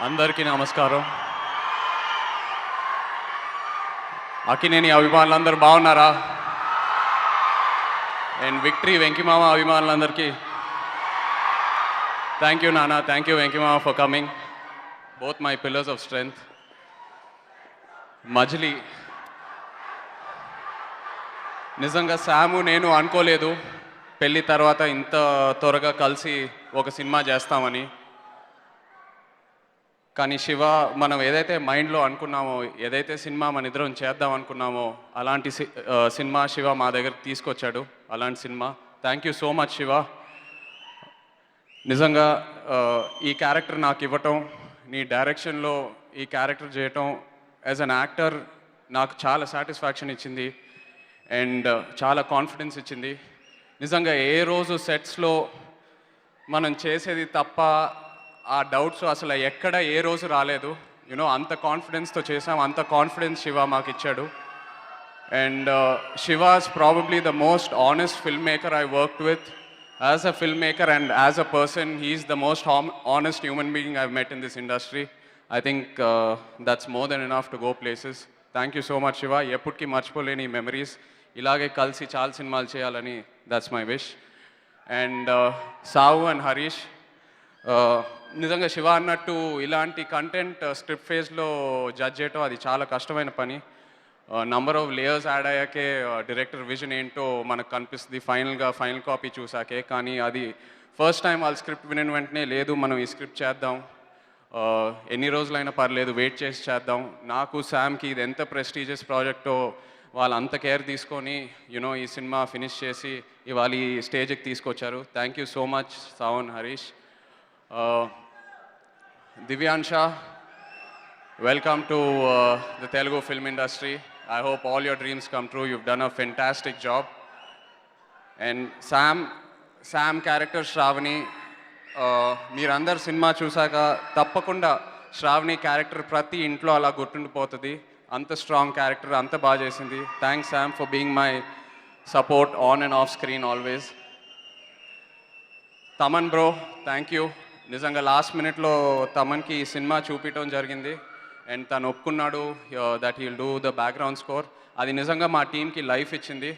అందరికీ నమస్కారం. అక్కినేని అభిమానులందరూ బాగున్నారా? అండ్ విక్టరీ వెంకిమామ అభిమానులందరికీ థ్యాంక్ యూ నాన్న, thank you Venkimama for coming, both my pillars of strength. Majili నిజంగా శాము నేను అనుకోలేదు పెళ్ళి తర్వాత ఇంత త్వరగా కలిసి ఒక సినిమా చేస్తామని. కానీ శివ మనం ఏదైతే మైండ్లో అనుకున్నామో, ఏదైతే సినిమా మన ఇద్దరం చేద్దాం అనుకున్నామో అలాంటి సినిమా శివ మా దగ్గరికి తీసుకొచ్చాడు. అలాంటి cinema. Thank you so much Shiva. నిజంగా ఈ క్యారెక్టర్ నాకు ఇవ్వటం, నీ డైరెక్షన్లో ఈ క్యారెక్టర్ చేయటం యాజ్ అన్ యాక్టర్ నాకు చాలా సాటిస్ఫాక్షన్ ఇచ్చింది అండ్ చాలా కాన్ఫిడెన్స్ ఇచ్చింది. నిజంగా ఏ రోజు సెట్స్లో మనం చేసేది తప్ప ఆ డౌట్స్ అసలు ఎక్కడ ఏ రోజు రాలేదు. యూనో అంత కాన్ఫిడెన్స్తో చేసాం, అంత కాన్ఫిడెన్స్ శివ మాకు ఇచ్చాడు. And Shiva's probably the most honest film maker I worked with. As a film maker and as a person he's the most honest human being I've met in this industry. I think that's more than enough to go places. Thank you so much Shiva. ఎప్పటికీ మర్చిపోలేని memories. ఇలాగే కలిసి చాలా సినిమాలు చేయాలని that's my wish. And Savu and Harish, నిజంగా శివ అన్నట్టు ఇలాంటి కంటెంట్ స్క్రిప్ట్ ఫేజ్లో జడ్జ్ చేయటం అది చాలా కష్టమైన పని. నంబర్ ఆఫ్ లేయర్స్ యాడ్ అయ్యాకే డైరెక్టర్ విజన్ ఏంటో మనకు కనిపిస్తుంది ఫైనల్ కాపీ చూసాకే. కానీ అది ఫస్ట్ టైం వాళ్ళ స్క్రిప్ట్ వినిన వెంటనే లేదు మనం ఈ స్క్రిప్ట్ చేద్దాం, ఎన్ని రోజులైనా పర్లేదు వెయిట్ చేసి చేద్దాం. నాకు శామ్కి ఇది ఎంత ప్రెస్టీజియస్ ప్రాజెక్టో వాళ్ళు అంత కేర్ తీసుకొని యునో ఈ సినిమా ఫినిష్ చేసి ఇవాళ ఈ స్టేజ్కి తీసుకొచ్చారు. Thank you so much Sawan Harish. Divyansha, welcome to the Telugu film industry. I hope all your dreams come true. You've done a fantastic job. And Sam character Shravani, మీరందరు cinema చూసాక తప్పకుండా Shravani character ప్రతి ఇంట్లో అలా గుర్తుండిపోతుంది. అంత స్ట్రాంగ్ క్యారెక్టర్, అంత బాగా చేసింది. Thanks Sam for being my support on and off screen always. Thaman bro, thank you. నిజంగా లాస్ట్ మినిట్లో తమన్కి ఈ సినిమా చూపించడం జరిగింది అండ్ తను ఒప్పుకున్నాడు that he'll do the background score. అది నిజంగా మా టీంకి లైఫ్ ఇచ్చింది.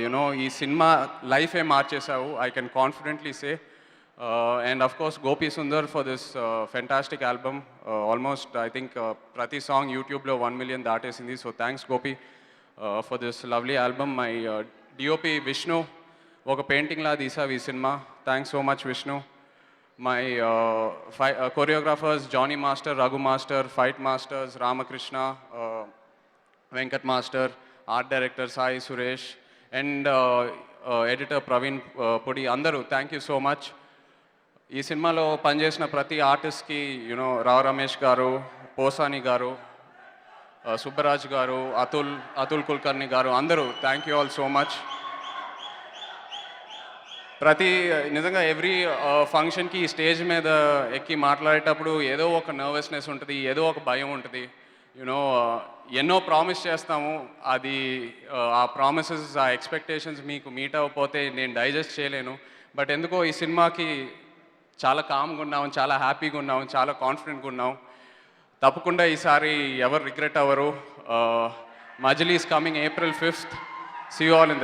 యునో ఈ సినిమా లైఫే మార్చేసావు, I can confidently say. And of course Gopi Sundar for this fantastic album. Almost I think ప్రతి సాంగ్ యూట్యూబ్లో 1 million దాటేసింది. So thanks Gopi for this lovely album. My DOP Vishnu, ఒక పెయింటింగ్లా తీసావు ఈ సినిమా. Thanks so much Vishnu. My choreographers Johnny Master, Raghu Master, Fight Masters Ramakrishna, Venkat Master, art director Sai Suresh and editor Praveen Pudi, andaru thank you so much. Ee సినిమాలో పనిచేసిన ప్రతి ఆర్టిస్ట్కి you know Rao Ramesh గారు, పోసాని గారు, సుబ్బరాజ్ గారు, అతుల్ కుల్కర్ని గారు, అందరూ thank you all so much. నిజంగా ఎవ్రీ ఫంక్షన్కి స్టేజ్ మీద ఎక్కి మాట్లాడేటప్పుడు ఏదో ఒక నర్వస్నెస్ ఉంటుంది, ఏదో ఒక భయం ఉంటుంది. యూనో ఎన్నో ప్రామిస్ చేస్తాము, అది ఆ ప్రామిసెస్ ఆ ఎక్స్పెక్టేషన్స్ మీకు మీట్ అవ్వకపోతే నేను డైజెస్ట్ చేయలేను. బట్ ఎందుకో ఈ సినిమాకి చాలా కామ్గా ఉన్నాం, చాలా హ్యాపీగా ఉన్నాం, చాలా కాన్ఫిడెంట్గా ఉన్నాం. తప్పకుండా ఈసారి ఎవరు రిగ్రెట్ అవ్వరు. Majili is coming April 5th. See you all in